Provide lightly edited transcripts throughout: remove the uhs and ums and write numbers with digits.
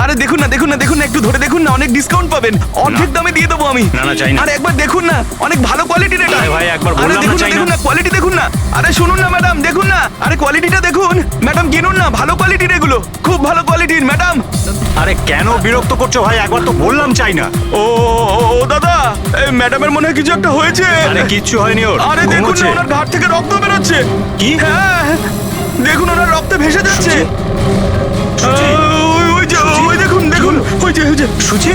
আরে দেখুন না দেখুন না দেখুন না, একটু ধরে দেখুন না, অনেক ডিসকাউন্ট পাবেন, অর্ধেক দামে দিয়ে দেবো আমি। না, না, চাই না। আরে একবার দেখুন না, অনেক ভালো কোয়ালিটির এটা। আরে ভাই, একবার আরে বললাম না, দেখুন না চাই না। দেখুন না, কোয়ালিটি দেখুন না। আরে শুনুন না ম্যাডাম, দেখুন না, আরে কোয়ালিটিটা দেখুন ম্যাডাম, কিনুন না, ভালো কোয়ালিটির এগুলো, খুব ভালো কোয়ালিটির ম্যাডাম। আরে কেন বিরক্ত করছো ভাই? একবার তো বললাম চাই না। ও ও, ও দাদা, এই ম্যাডামের মনে হয় কিছু একটা হয়েছে। আরে কিচ্ছু হয়নি ওর। আরে দেখুন ঘুমোচ্ছে। না, ওনার ঘাট থেকে রক্ত বেরোচ্ছে। কি? হ্যাঁ, দেখুন ওনার রক্তে ভেসে যাচ্ছে। সুচি? ওই যে, সুচি? ওই দেখুন দেখুন, ওই যে সুচি?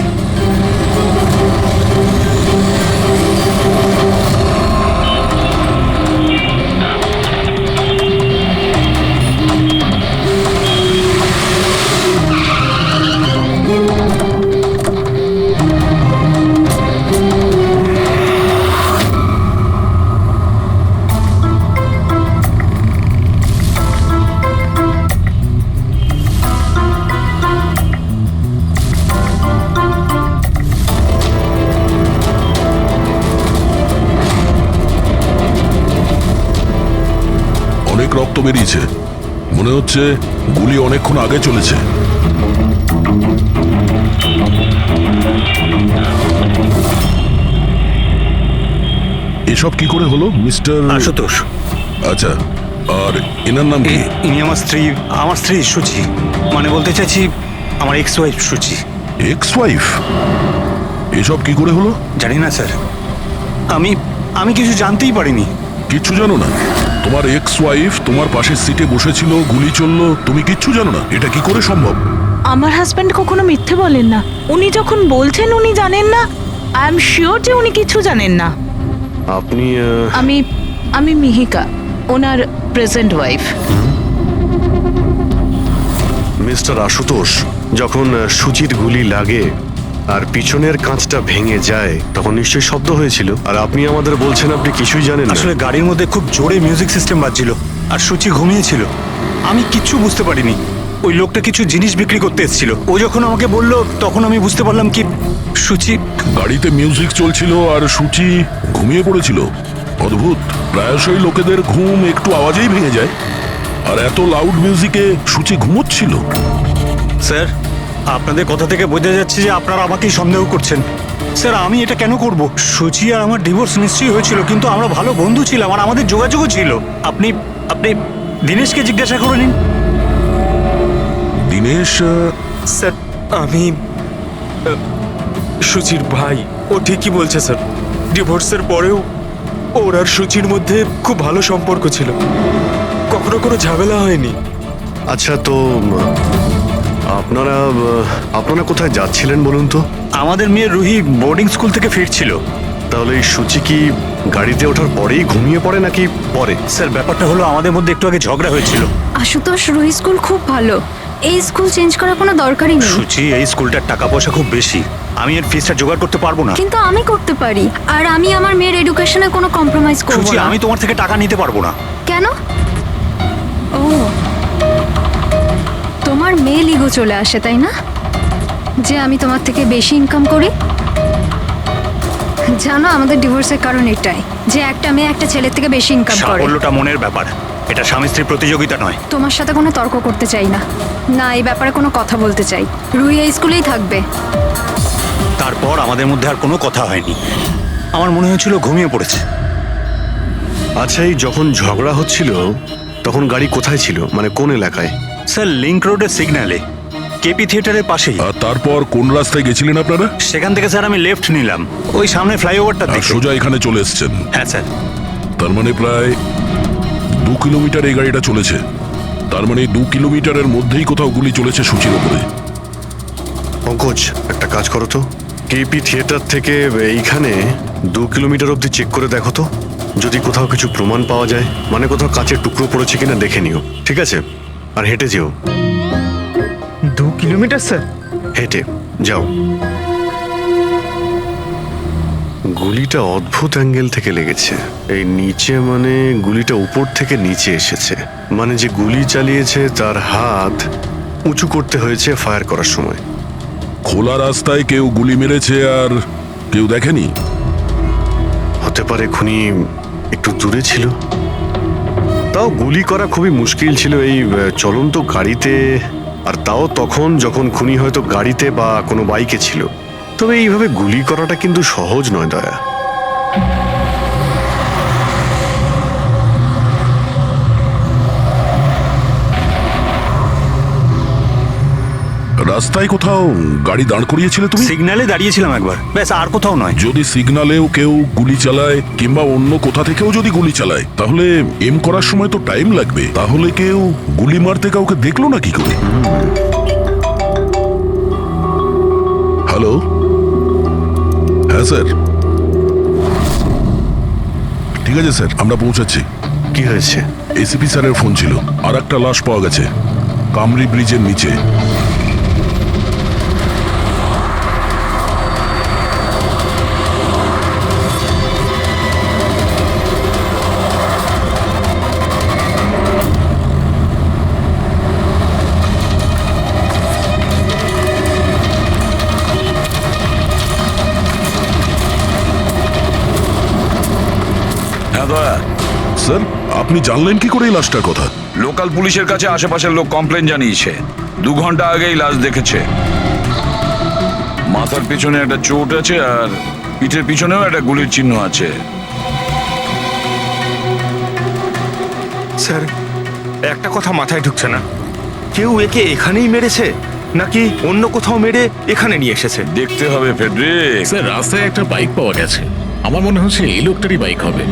অনেক রক্ত বেরিয়েছে, মনে হচ্ছে গুলি অনেকক্ষণ আগে চলেছে। এসব কি করে হলো মিস্টার আশুতোষ। আচ্ছা, আর এনার নাম কি? ইনি আমার স্ত্রী সুচি। মানে বলতে চাইছি আমার ex wife Suchi. Ex wife? এসব কি করে হলো? জানি না স্যার, আমি কিছু জানতেই পারিনি। কিচ্ছু জানো না? তোমার এক্স ওয়াইফ তোমার পাশের সিটে বসেছিল, গুলি চললো, তুমি কিচ্ছু জানো না? এটা কি করে সম্ভব? আমার হাজবেন্ড কখনো মিথ্যে বলেন না। উনি যখন বলছেন উনি জানেন না, আই এম শিওর যে উনি কিছু জানেন না। আপনি আমি মিহিকা, ওনার প্রেজেন্ট ওয়াইফ। মিস্টার আশুতোষ, যখন সুচির গুলি লাগে আর পিছনের কাঁচটা ভেঙে যায় তখন নিশ্চয়ই শব্দ হয়েছিল, আর আপনি আমাদের বলছেন আপনি কিছুই জানেন না। আসলে গাড়ির মধ্যে খুব জোরে মিউজিক সিস্টেম বাজছিল আর সুচি ঘুমিয়েছিল। আমি কিচ্ছু বুঝতে পারিনি। ওই লোকটা কিছু জিনিস বিক্রি করতে এসেছিল। ও যখন আমাকে বললো তখন আমি বুঝতে পারলাম কি সুচি। গাড়িতে মিউজিক চলছিল আর সূচি ঘুমিয়ে পড়েছিল। অদ্ভুত, প্রায়শই লোকেদের ঘুম একটু আওয়াজেই ভেঙে যায়, আর এত লাউড মিউজিকে সূচি ঘুমোচ্ছিল। স্যার, আপনাদের কথা থেকে বোঝা যাচ্ছে যে আপনারা আমাকেই সন্দেহ করছেন। স্যার, আমি এটা কেন করব? সুচি আর আমার ডিভোর্স নিশ্চয়ই হয়েছিল, কিন্তু আমরা ভালো বন্ধু ছিলাম আর আমাদের যোগাযোগও ছিল। আপনি আপনি দীনেশকে জিজ্ঞাসা করে নিন। দিনেশ? স্যার, আমি সুচির ভাই। ও ঠিকই বলছে স্যার, ডিভোর্সের পরেও ওর আর সুচির মধ্যে খুব ভালো সম্পর্ক ছিল, কখনো কোনো ঝামেলা হয়নি। আচ্ছা, তো আপনারা কোথায় যাচ্ছিলেন বলুন তো? আমাদের মেয়ে রুহি বোর্ডিং স্কুল থেকে ফিরছিল। তাহলে এই সুচি কি গাড়িতে ওঠার পরেই ঘুমিয়ে পড়ে নাকি পরে? স্যার, ব্যাপারটা হলো আমাদের মধ্যে একটু আগে ঝগড়া হয়েছিল। আশুতোষ, রুহি স্কুল খুব ভালো, এই স্কুল চেঞ্জ করার কোনো দরকারই নেই। সুচি, এই স্কুলটার টাকা পয়সা খুব বেশি, আমি এর ফিসটা জোগাড় করতে পারবো না। কিন্তু আমি করতে পারি, আর আমি আমার মেয়ের এডুকেশনে কোনো কম্প্রোমাইজ করব সুচি, না। আমি তোমার থেকে টাকা নিতে পারবো না। কেন? ও, তোমার মেয়ে লিগো চলে আসে তাই না, যে আমি তোমার থেকে বেশি ইনকাম করি? জানো, আমাদের ডিভোর্সের কারণ এটাই, যে একটা মেয়ে একটা ছেলের থেকে বেশি ইনকাম করে। সাফল্যটা মনের ব্যাপার, এটা স্বামী স্ত্রীর প্রতিযোগিতা নয়। তোমার সাথে কোনো তর্ক করতে চাই না, না এই ব্যাপারে কোনো কথা বলতে চাই। রুহি এই স্কুলেই থাকবে। তারপর আমাদের মধ্যে আর কোনো কথা হয়নি। আমার মনে হয়েছিল ঘুমিয়ে পড়েছে। আচ্ছা, এই যখন ঝগড়া হচ্ছিল তখন গাড়ি কোথায় ছিল, মানে কোন এলাকায়? স্যার, লিংক রোডের সিগন্যালে, কেপি থিয়েটারের পাশেই। আর তারপর কোন রাস্তায় গেছিলেন আপনারা? সেখান থেকে স্যার আমি লেফট নিলাম, ওই সামনে ফ্লাইওভারটা আর দেখে। সোজা এখানে চলে এসেছেন? হ্যাঁ স্যার। তার মানে প্রায় 2 কিলোমিটার এই গাড়িটা চলেছে। তার মানে 2 কিলোমিটারের মধ্যেই কোথাও গুলি চলেছে সূচির ওপরে। পঙ্কজ, একটা কাজ করো তো, কেপি থিয়েটার থেকে এইখানে 2 কিলোমিটার অবধি চেক করে দেখো তো, যদি কোথাও কিছু প্রমাণ পাওয়া যায়, মানে কোথাও কাচের টুকরো পড়েছে কিনা দেখে নিও, ঠিক আছে? আর হেঁটে যেও। 2 কিলোমিটার স্যার? হেঁটে যাও। গুলিটা অদ্ভুত অ্যাঙ্গেল থেকে লেগেছে, এই নিচে, মানে গুলিটা উপর থেকে নিচে এসেছে, মানে যে গুলি চালিয়েছে তার হাত উঁচু করতে হয়েছে ফায়ার করার সময়। খোলা রাস্তায় কেউ গুলি মেরেছে আর কেউ দেখেনি? হতে পারে খুনি একটু দূরে ছিল, তাও গুলি করা খুবই মুশকিল ছিল এই চলন্ত গাড়িতে আর তাও তখন যখন খুনি হয়তো গাড়িতে বা কোনো বাইকে ছিল। তবে এইভাবে গুলি করাটা কিন্তু সহজ নয় দয়া। রাস্তায় কোথাও গাড়ি দাঁড় করিয়েছিলে তুমি? সিগন্যালে দাঁড়িয়েছিলাম একবার, ব্যাস, আর কোথাও নয়। যদি সিগন্যালেও কেউ গুলি চালায় কিংবা অন্য কোথা থেকেও যদি গুলি চালায়, তাহলে এম করার সময় তো টাইম লাগবে। তাহলে কেউ গুলি মারতে কাউকে দেখলো না কি করে? হ্যালো, হ্যাঁ স্যার, ঠিক আছে স্যার, আমরা পৌঁছাচ্ছি। কি হয়েছে? এসিপি স্যারের ফোন ছিল, আর একটা লাশ পাওয়া গেছে কামরি ব্রিজের নিচে। হ্যাঁ দয়া, স্যার, আপনি জানলেন কি করে এই লাশটার কথা? লোকাল পুলিশের কাছে আশেপাশের লোক কমপ্লেন জানিয়েছে। 2 ঘন্টা আগেই লাশ দেখেছে। মাথার পিছনে একটা চোট আছে আর পিঠের পিছনেও একটা গুলির চিহ্ন আছে। স্যার, একটা কথা মাথায় ঢুকছে না, কেউ একে এখানেই মেরেছে নাকি অন্য কোথাও মেরে এখানে নিয়ে এসেছে? দেখতে হবে ফেডরিক। স্যার, রাস্তায় একটা বাইক পাওয়া গেছে। আমার মনে হচ্ছে এই লোকটারই বাইক হবে।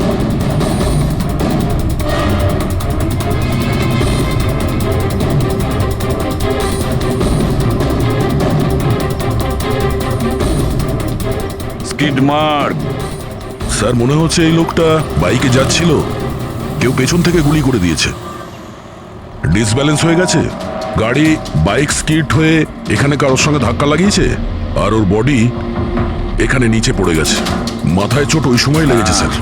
Skid mark. স্যার, মনে হচ্ছে এই লোকটা বাইকে যাচ্ছিল, কেউ পেছন থেকে গুলি করে দিয়েছে। ডিসব্যালেন্স হয়ে গেছে, গাড়ি বাইক স্কিড হয়ে এখানে কারোর সঙ্গে ধাক্কা লাগিয়েছে, আর ওর বডি এখানে নিচে পড়ে গেছে। মাথায় চোট ওই সময় লেগেছে স্যার।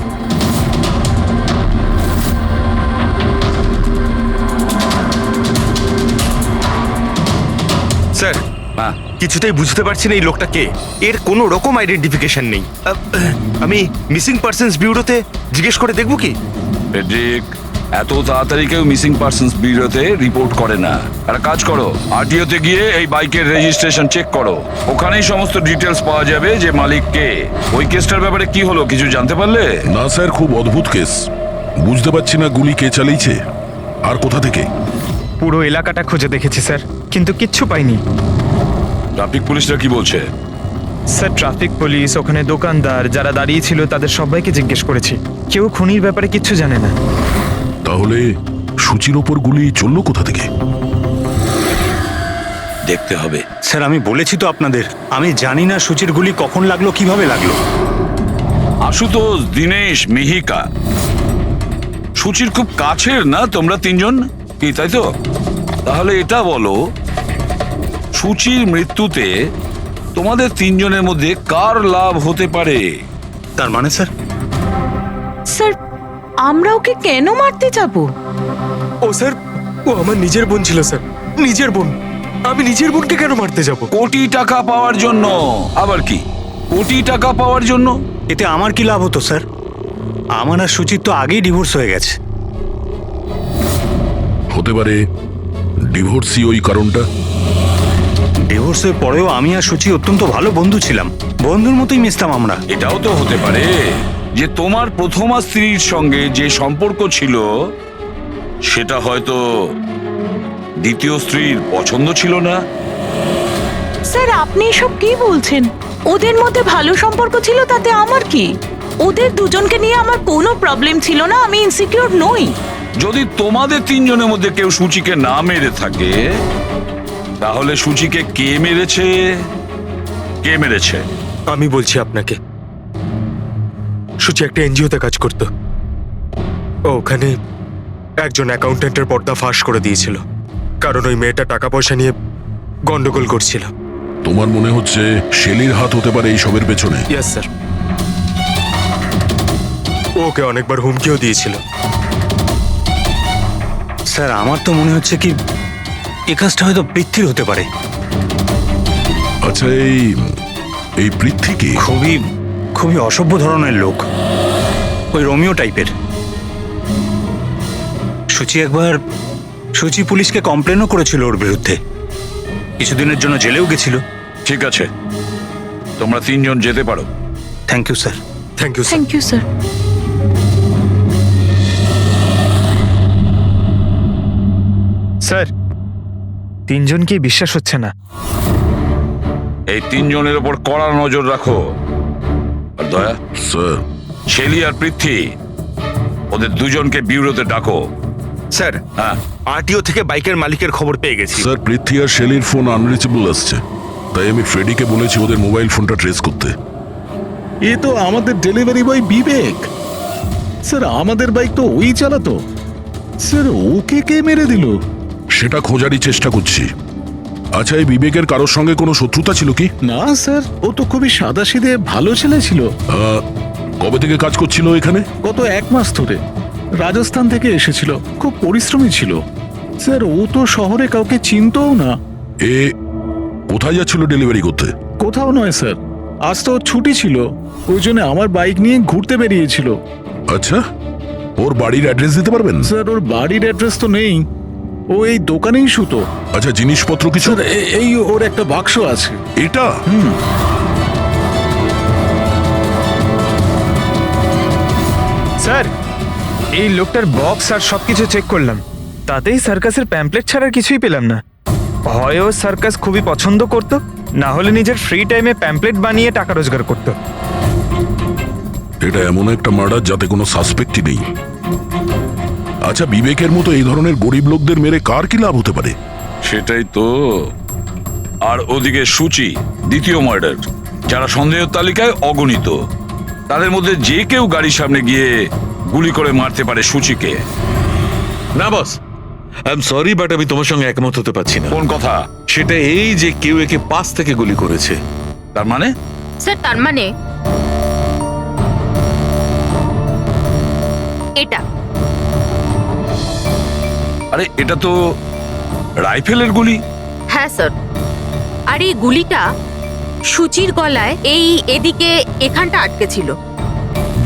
স্যার, কিছুতেই বুঝতে পারছি না এই লোকটা কে। এর কোনো রকম আইডেন্টিফিকেশন নেই। আমি মিসিং পার্সনস ব্যুরোতে জিজ্ঞেস করে দেখবো কি? ফেডরিক, এত তাড়াতাড়ি কেউ মিসিং পার্সনস ব্যুরোতে রিপোর্ট করে না। একটা কাজ করো, আরটিওতে গিয়ে এই বাইকের রেজিস্ট্রেশন চেক করো। ওখানেই সমস্ত ডিটেলস পাওয়া যাবে যে মালিক কে। ওই কেসটার ব্যাপারে কি হলো কিছু জানতে পারলে? না স্যার, খুব অদ্ভুত কেস। বুঝতে পারছি না গুলি কে চালিয়েছে আর কোথা থেকে। পুরো এলাকাটা খুঁজে দেখেছি স্যার, কিন্তু কিচ্ছু পাইনি। ট্রাফিক পুলিশরা কি বলছে? স্যার, ট্রাফিক পুলিশ, ওখানে দোকানদার যারা দাঁড়িয়ে ছিল তাদের সবাইকে জিজ্ঞেস করেছি, কেউ খুনির ব্যাপারে কিচ্ছু জানে না। তাহলে সূচির ওপর গুলি চললো কোথা থেকে? দেখতে হবে। স্যার, আমি বলেছি তো আপনাদের, আমি জানি না সূচির গুলি কখন লাগলো, কিভাবে লাগলো। আশুতোষ, দীনেশ, মিহিকা, সূচির খুব কাছের না তোমরা 3 জন, কি তাই তো? তাহলে এটা বলো, সূচির মৃত্যুতে তোমাদের 3 জনের মধ্যে কার লাভ হতে পারে? তার মানে স্যার? স্যার, আমরা ওকে কেন মারতে যাব? ও স্যার, ও আমার নিজের বোন ছিল স্যার, নিজের বোন। আমি নিজের বোনকে কেন মারতে যাব? কোটি টাকা পাওয়ার জন্য। আবার কি কোটি টাকা পাওয়ার জন্য? এতে আমার কি লাভ হতো স্যার? আমার আর সুচির তো আগেই ডিভোর্স হয়ে গেছে। হতে পারে ডিভোর্সই ওই কারণটা। ডিভোর্সের পরেও আমি আর সুচি অত্যন্ত ভালো বন্ধু ছিলাম, বন্ধুর মতোই মিশতাম আমরা। এটাও তো হতে পারে যে তোমার প্রথমা স্ত্রীর সঙ্গে যে সম্পর্ক ছিল সেটা হয়তো দ্বিতীয় স্ত্রীর পছন্দ ছিল না। স্যার, আপনি এসব কি বলছেন? ওদের মধ্যে ভালো সম্পর্ক ছিল, তাতে আমার কি? ওদের দুজনকে নিয়ে আমার কোনো প্রবলেম ছিল না, আমি ইনসিকিউর নই। যদি তোমাদের 3 জনের মধ্যে কেউ সূচিকে না মেরে থাকে, তাহলে সূচিকে কে মেরেছে? কে মেরেছে? আমি বলছি আপনাকে, সূচি একটা এনজিওতে কাজ করত। ও ওখানে একজন অ্যাকাউন্টেন্টের পর্দা ফাঁস করে দিয়েছিল, কারণ ওই মেয়েটা টাকা পয়সা নিয়ে গন্ডগোল করছিল। তোমার মনে হচ্ছে শেলির হাত হতে পারে এই সবের পেছনে? ইয়েস স্যার, ওকে অনেকবার হুমকিও দিয়েছিল। স্যার, আমার তো মনে হচ্ছে কি এ কাজটা হয়তো পৃথ্বীর হতে পারে। আচ্ছা, এই পৃথ্বী কি? খুবই খুবই অসভ্য ধরনের লোক, ওই রোমিও টাইপের। সুচি পুলিশকে কমপ্লেনও করেছিল ওর বিরুদ্ধে, কিছুদিনের জন্য জেলেও গেছিল। ঠিক আছে, তোমরা তিনজন যেতে পারো। Thank you sir. Thank you thank you sir. Sir, তিনজনকেই বিশ্বাস হচ্ছে না। এই তিনজনের ওপর কড়া নজর রাখো। আর দয়া, স্যার, শেলি আর পৃথ্বী, ওদের দুজনকে বিউরোতে ডাকো। স্যার, হ্যাঁ, আরটিও থেকে বাইকের মালিকের খবর পেয়ে গেছি। স্যার পৃথ্বী আর শেলির ফোন আনরিচেবল আসছে, তাই আমি ফ্রেডিকে বলেছি ওদের মোবাইল ফোনটা ট্রেস করতে। এ তো আমাদের ডেলিভারি বয় বিবেক। স্যার আমাদের বাইক তো ওই চালাতো। স্যার ওকে কে মেরে দিল? সেটা খোঁজারই চেষ্টা করছি। আচ্ছা, এই বিবেকের কারোর সঙ্গে কোনো শত্রুতা ছিল কি? না স্যার, ও তো খুবই সাদাসিধে ভালো ছেলে ছিল। কবে থেকে কাজ করছিল এখানে? গত 1 মাস ধরে রাজস্থান থেকে এসেছিল, খুব পরিশ্রমী ছিল। স্যার ও তো শহরে কাউকে চিনতও না। এ কোথায় যাচ্ছিল ডেলিভারি করতে? কোথাও নয় স্যার, আজ তো ওর ছুটি ছিল, ওই জন্য আমার বাইক নিয়ে ঘুরতে বেরিয়েছিল। আচ্ছা, ওর বাড়ির অ্যাড্রেস দিতে পারবেন? স্যার ওর বাড়ির অ্যাড্রেস তো নেই, ও এই দোকানেই শুতো। আচ্ছা, জিনিসপত্র কিছু? স্যার এই ওর একটা বাক্স আছে। এটা স্যার, এই লোকটার বক্স আর সবকিছু চেক করলাম, তাতেই সার্কাসের প্যাম্পলেট ছাড়া কিছুই পেলাম না। হয় ও সার্কাস খুবই পছন্দ করত, না হলে নিজের ফ্রি টাইমে প্যাম্পলেট বানিয়ে টাকা রোজগার করত। এটা এমন একটা মার্ডার যাতে কোনো সাসপেক্টই নেই। আচ্ছা, বিবেকের মতো এই ধরনের গরিব লোকদের মেরে কার কি লাভ হতে পারে? সেটাই তো। আর ওদিকে সূচি, দ্বিতীয় মার্ডার, যারা সন্দেহের তালিকায় অগণিত। তাদের মধ্যে যে কেউ গাড়ির সামনে গিয়ে গুলি করে মারতে পারে সূচিকে। না বস, আই এম সরি বাট আমি তোমার সঙ্গে একমত হতে পারছি না। কোন কথা? সেটা এই যে কেউ একে পাশ থেকে গুলি করেছে। তার মানে? স্যার, তার মানে এটা। আরে এটা তো রাইফেলের গুলি। হ্যাঁ স্যার, আর এই গুলিটা সূচির গলায় এদিকে এখানটা আটকে ছিল।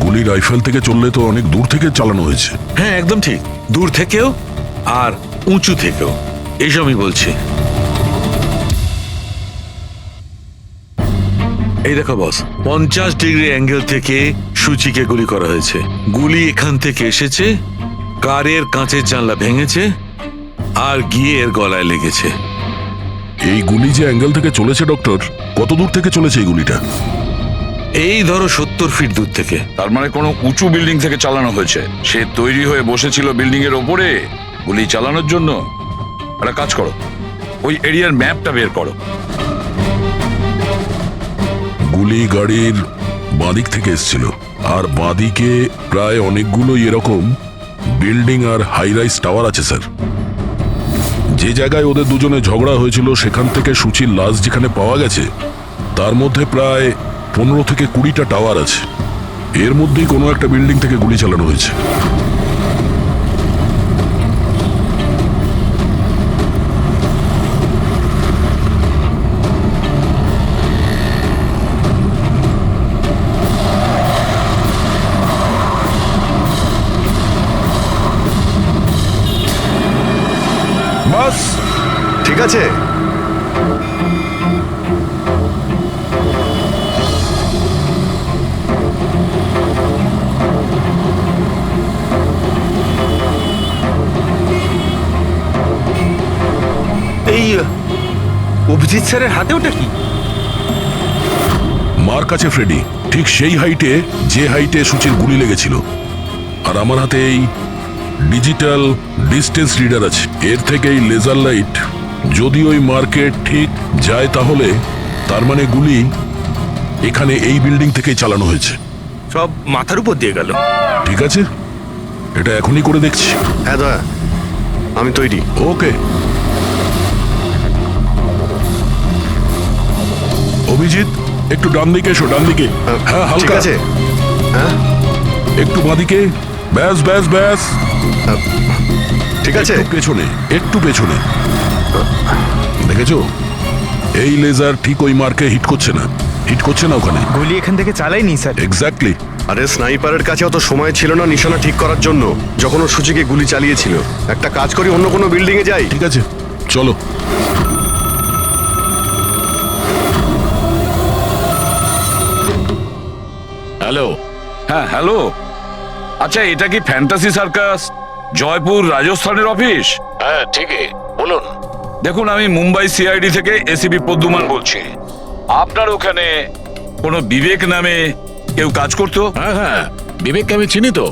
গুলি রাইফেল থেকে চললে তো অনেক দূর থেকে চালানো হয়েছে। হ্যাঁ একদম ঠিক, দূর থেকেও আর উঁচু থেকেও, এইসব আমি বলছি। এই দেখো বস, 50 ডিগ্রি অ্যাঙ্গেল থেকে সূচিকে গুলি করা হয়েছে। গুলি এখান থেকে এসেছে, কারের কাঁচের জানলা ভেঙেছে আর গিয়ে এর গলায় লেগেছে। এই গুলি যে অ্যাঙ্গেল থেকে চলেছে ডক্টর, কত দূর থেকে চলেছে এই গুলিটা? এই ধরো 70 ফিট দূর থেকে। তার মানে কোনো উঁচু বিল্ডিং থেকে চালানো হয়েছে। সে তৈরি হয়ে বসেছিল বিল্ডিং এর ওপরে গুলি চালানোর জন্য। একটা কাজ করো, ওই এরিয়ার ম্যাপটা বের করো। গুলি গাড়ির বাঁদিক থেকে এসেছিল, আর বাঁদিকে প্রায় অনেকগুলো এরকম বিল্ডিং আর হাই রাইজ টাওয়ার আছে স্যার। যে জায়গায় ওদের দুজনে ঝগড়া হয়েছিল সেখান থেকে সূচির লাশ যেখানে পাওয়া গেছে, তার মধ্যে প্রায় 15 থেকে 20টা টাওয়ার আছে। এর মধ্যেই কোনো একটা বিল্ডিং থেকে গুলি চালানো হয়েছে। বাস ঠিক আছে। এই অভিজিৎ স্যারের হাতে ওটা কি? মার কাছে ফ্রেডি, ঠিক সেই হাইটে যে হাইটে সূচির গুলি লেগেছিল। আর আমার হাতে এই ডিজিটাল ডিস্টেন্স রিডার আছে। এর থেকে এই লেজার লাইট যদি ওই মার্কেট ঠিক যায় তাহলে তার মানে গুলি এখানে এই বিল্ডিং থেকেই চালানো হয়েছে। সব মাথার উপর দিয়ে গেল। ঠিক আছে, এটা এখনই করে দেখছি। হ্যাঁ দয়া, আমি তৈরি। ওকে অভিজিৎ, একটু ডান দিকে এসো, ডান দিকে। হ্যাঁ ঠিক হালকা আছে। হ্যাঁ একটু বাঁদিকে। ব্যাস ব্যাস ব্যাস, ঠিক আছে। একটু পেছনে, একটু পেছনে। দেখেছো, এই লেজার ঠিক ওই মার্কে হিট করছে না, হিট করছে না ওখানে। গুলি এখান থেকে চালাইনি স্যার। এক্স্যাক্টলি। আরে স্নাইপারের কাছে অত সময় ছিল না নিশানা ঠিক করার জন্য যখন ও সূচিকে গুলি চালিয়েছিল। একটা কাজ করি, অন্য কোনো বিল্ডিং এ যাই। ঠিক আছে, চলো। হ্যালো। হ্যাঁ হ্যালো, আচ্ছা এটা কি ফ্যান্টাসি সার্কাস জয়পুর রাজস্থানের অফিস? হ্যাঁ ঠিকই, বলুন। দেখুন, আমি মুম্বাই সিআইডি থেকে এসিপি পদ্মুমান বলছি। আপনার ওখানে কোনো বিবেক নামে কেউ কাজ করতো? হ্যাঁ হ্যাঁ, বিবেককে আমি চিনি তো।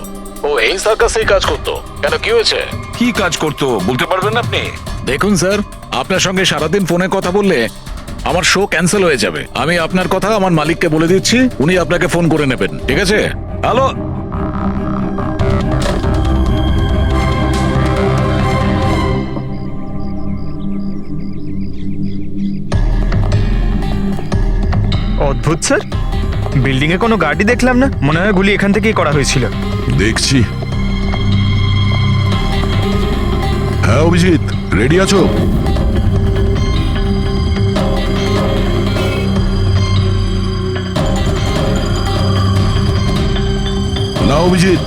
ও এই সার্কাসেই কাজ করতো। কেন, কি হয়েছে? কি কাজ করতো বলতে পারবেন আপনি? দেখুন স্যার, আপনার সঙ্গে সারাদিন ফোনে কথা বললে আমার শো ক্যান্সেল হয়ে যাবে। আমি আপনার কথা আমার মালিককে বলে দিচ্ছি, উনি আপনাকে ফোন করে নেবেন, ঠিক আছে? হ্যালো, অদ্ভুত স্যার, বিল্ডিং এ কোনো গাড়ি দেখলাম না, মনে হয় গুলি এখান থেকেই করা হয়েছিল। দেখছি। হ্যাঁ অভিজিৎ, রেডি আছো? না অভিজিৎ,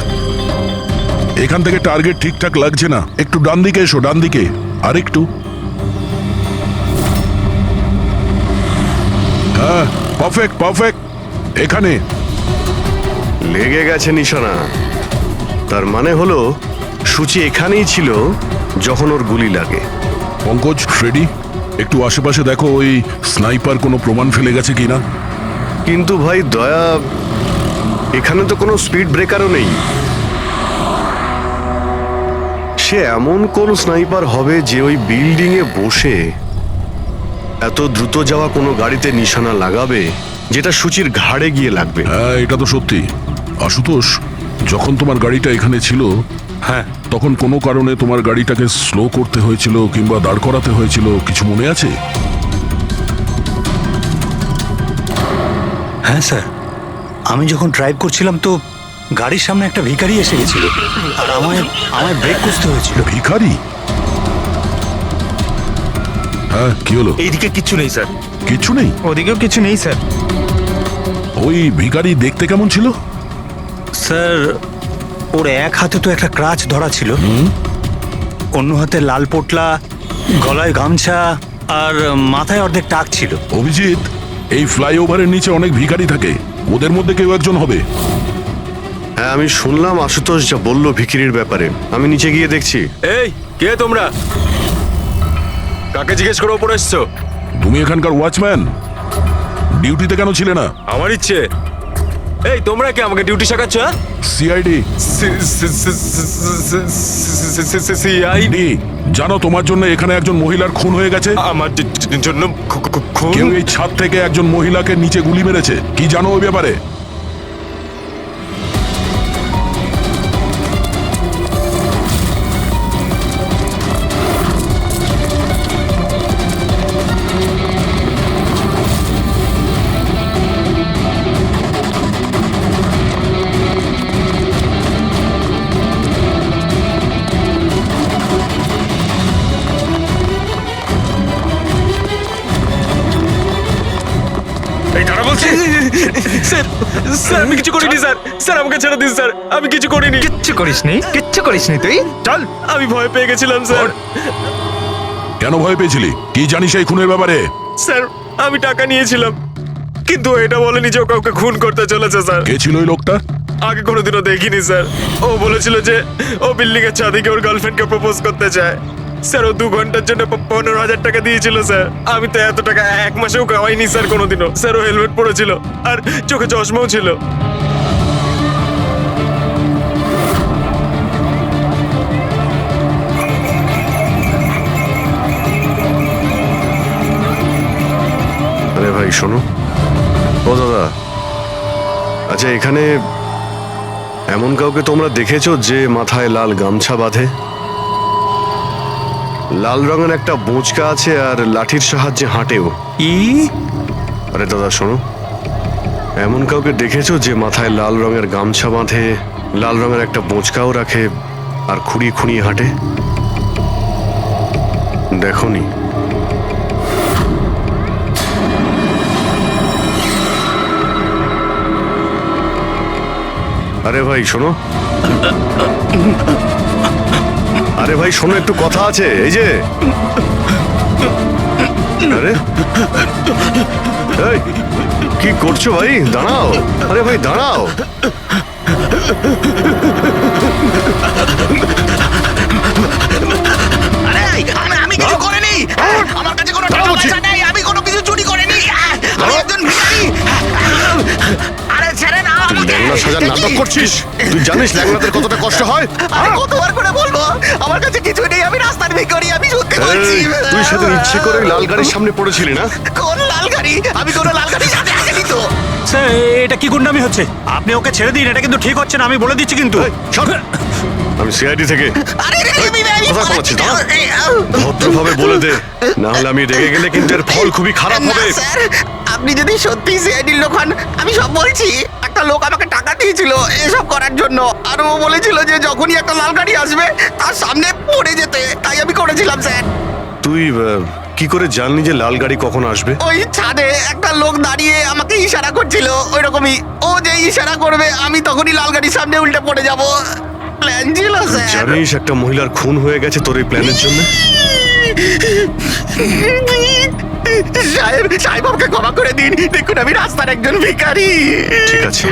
এখান থেকে টার্গেট ঠিকঠাক লাগছে না, একটু ডান দিকে এসো, ডান দিকে আর একটু। হ্যাঁ পারফেক্ট পারফেক্ট, এখানে। লেগে গেছে নিশানা। তার মানে হলো সূচি এখানেই ছিল যখন ওর গুলি লাগে। পঙ্কজ, ফ্রেডি, একটু আশেপাশে দেখো ওই স্নাইপার কোনো প্রমাণ ফেলে গেছে কিনা। কিন্তু ভাই দয়া, এখানে তো কোনো স্পিড ব্রেকারও নেই। সে এমন কোন স্নাইপার হবে যে ওই বিল্ডিং এ বসে এত দ্রুত যাওয়া কোনো গাড়িতে নিশানা লাগাবে যেটা সূচির ঘাড়ে গিয়ে লাগবে? হ্যাঁ এটা তো সত্যি। আশুতোষ, যখন তোমার গাড়িটা এখানে ছিল, হ্যাঁ, তখন কোনো কারণে তোমার গাড়িটাকে স্লো করতে হয়েছিল কিংবা দাঁড় করাতে হয়েছিল, কিছু মনে আছে? হ্যাঁ স্যার, আমি যখন ড্রাইভ করছিলাম তো গাড়ির সামনে একটা ভিখারি এসে গেছিল আর আমায় ব্রেক করতে হয়েছিল। ভিখারি? হ্যাঁ কি হলো? এইদিকে কিচ্ছু নেই স্যার। কিছু নেই? ওদিকেও কিছু নেই স্যার। ওই ভিখারি দেখতে কেমন ছিল? স্যার, ওর এক হাতে তো একটা ক্রাচ ধরা ছিল, অন্য হাতে লাল পোটলা, গলায় গামছা আর মাথায় অর্ধেক টাক ছিল। অভিজিৎ, এই ফ্লাইওভারের নিচে অনেক ভিখারি থাকে, ওদের মধ্যে কেউ একজন হবে। হ্যাঁ আমি শুনলাম আশুতোষ যা বললো ভিখিরির ব্যাপারে। আমি নিচে গিয়ে দেখছি। এই কে তোমরা? কাকে জিজ্ঞেস করে ওপরে এসছো? তুমি এখানকার ওয়াচম্যান? ডিউটিতে কেন ছিলে না? আমার ইচ্ছে। এই তোমরা কে আমাকে ডিউটি শেখাচ্ছ? সিআইডি। সিআইডি? জানো তোমার জন্য এখানে একজন মহিলার খুন হয়ে গেছে? আমার জন্য কেউ এই ছাদ থেকে একজন মহিলাকে নিচে গুলি মেরেছে, কি জানো ওই ব্যাপারে? স্যার, স্যার আমি কিছু করিনি স্যার। স্যার আমাকে ছেড়ে দিন স্যার, আমি কিছু করিনি। কিচ্ছু করিসনি, কিচ্ছু করিসনি তুই। চল। আমি ভয় পেয়ে গেছিলাম স্যার। কেন ভয় পেয়েছিলি? কি জানিস এই খুনের ব্যাপারে? স্যার আমি টাকা নিয়েছিলাম, কিন্তু এটা বলেনি যে ও কাউকে খুন করতে চলেছে স্যার। কে ছিল ওই লোকটা? আগে কোনোদিনও দেখিনি স্যার। ও বলেছিল যে ও বিল্ডিং এর ছাদে গিয়ে ওর গার্লফ্রেন্ডকে প্রপোজ করতে চায়। স্যার ও 2 ঘন্টার জন্য 15,000 টাকা দিয়েছিল স্যার। আমি তো এত টাকা এক মাসেও কামাইনি স্যার কোনোদিনও। স্যার ও হেলমেট পরেছিল আর চোখে চশমাও ছিল। আরে ভাই শোনো। ও দাদা, আচ্ছা এখানে এমন কাউকে তোমরা দেখেছো যে মাথায় লাল গামছা বাঁধে, লাল রঙের একটা বোঁচকা আছে আর লাঠির সাহায্যে হাঁটেও? আরে দাদা শোনো, এমন কাউকে দেখেছো যে মাথায় লাল রঙের গামছা বাঁধে, লাল রঙের একটা বোঁচকাও রাখে আর খুঁড়িয়ে খুঁড়িয়ে হাঁটে? দেখোনি? আরে ভাই শোনো, আরে ভাই শোনো, একটু কথা আছে। এই যে আরে এই, কি করছো ভাই? দাঁড়াও, আরে ভাই দাঁড়াও। আরে আমি কিছু করিনি, আমার কাছে কোনো টাকা পয়সা নেই, আমি কোনো কিছু চুরি করিনি, আমি একজন ভিখারি। আরে ছেড়ে না তুই আমাকে। ল্যাংড়া সাজার নাটক করছিস? তুই জানিস ল্যাংড়াদের কতটা কষ্ট হয়? আরে কতবার করে বলবো, আমার কাছে কিছু নেই, আমি রাস্তার ভিখারি, আমি সত্যি বলছি। এই, তুই সেদিন ইচ্ছে করে লাল গাড়ির সামনে পড়েছিলি না? কোন লাল গাড়ি? আমি কোনো লাল গাড়ির সাথে আসিনি তো। স্যার এটা কি গুন্ডামি হচ্ছে? আপনি ওকে ছেড়ে দিন, এটা কিন্তু ঠিক হচ্ছে না, আমি বলে দিচ্ছি কিন্তু। এই, সর। আমি সিআইডি থেকে। আরে আমি কোথায় পালাচ্ছিস? দাঁড়া। ভদ্রভাবে বলে দে, না হলে আমি রেগে গেলে কিন্তু এর ফল খুবই খারাপ না, হবে। স্যার, আপনি যদি সত্যি সিআইডির লোক হন, আমি সব বলছি। একটা লোক আমাকে টাকা দিয়েছিল এসব করার জন্য, আর ও বলেছিল যে যখনই একটা লাল গাড়ি আসবে তার সামনে পড়ে যেতে, তাই আমি করেছিলাম স্যার। তুই কি করে জানলি যে লাল গাড়ি কখন আসবে? ওই ছাদে একটা লোক দাঁড়িয়ে আমাকে ইশারা করছিল, ওই রকমই। ও যে ইশারা করবে আমি তখনই লাল গাড়ির সামনে উল্টে পড়ে যাব। প্ল্যান ছিল স্যার। জানিস একটা মহিলার খুন হয়ে গেছে তোর এই প্ল্যানের জন্য? সাহেব আমাকে ক্ষমা করে দিন, দেখুন আমি রাস্তার একজন ভিখারি। ঠিক আছে,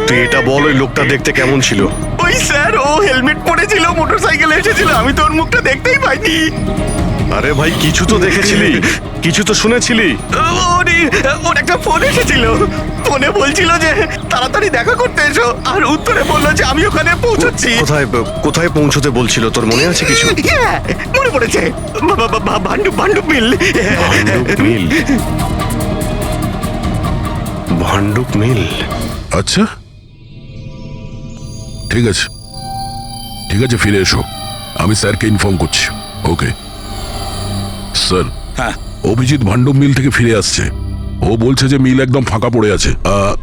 তুই এটা বল ওই লোকটা দেখতে কেমন ছিল? ওই স্যার, ও হেলমেট পরেছিল, মোটরসাইকেলে এসেছিল, আমি তো ওর মুখটা দেখতেই পাইনি। আরে ভাই কিছু তো দেখেছিলি, কিছু তো শুনেছিলি। ওর একটা ফোন এসেছিল, ফোনে বলছিল যে তাড়াতাড়ি দেখা করতে এসো, আর উত্তরে বললো যে আমি ওখানে পৌঁছচ্ছি। কোথায় কোথায় পৌঁছতে বলছিল, তোর মনে আছে কিছু? হ্যাঁ, মনে পড়েছে, ভান্ডুপ মিল। ভান্ডুপ মিল। ভান্ডুপ মিল। আচ্ছা ঠিক আছে, ঠিক আছে, ফিরে এসো, আমি স্যারকে ইনফর্ম করছি। Okay sir. হ্যাঁ অভিজিৎ ভান্ডব মিল থেকে ফিরে আসছে। ও বলছে যে মিল একদম ফাঁকা পড়ে আছে,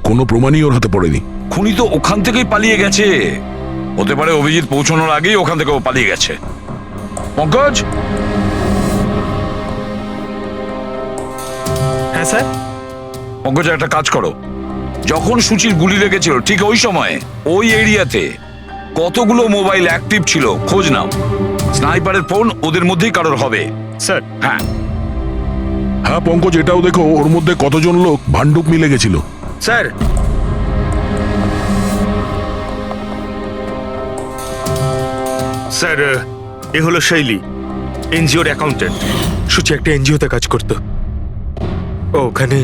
কোনো প্রমাণই ওর হাতে পড়েনি। খুনি তো ওখান থেকেই পালিয়ে গেছে। হতে পারে অভিজিৎ পৌঁছানোর আগেই ওখান থেকে ও পালিয়ে গেছে। পঙ্কজ, হ্যাঁ স্যার। পঙ্কজ একটা কাজ করো, যখন সুচির গুলি লেগেছিল ঠিক ওই সময়ে ওই এরিয়াতে কতগুলো মোবাইল অ্যাক্টিভ ছিল খোঁজ নাও। স্নাইপারের ফোন ওদের মধ্যেই কারোর হবে। স্যার। হ্যাঁ হ্যাঁ পঙ্কজ, এটাও দেখো ওর মধ্যে কতজন লোক ভান্ডুপ মিলে গেছিল। স্যার, স্যার এ হলো শৈলী, এনজিওর অ্যাকাউন্টেন্ট। সুচি একটা এনজিওতে কাজ করতো। ও ওখানে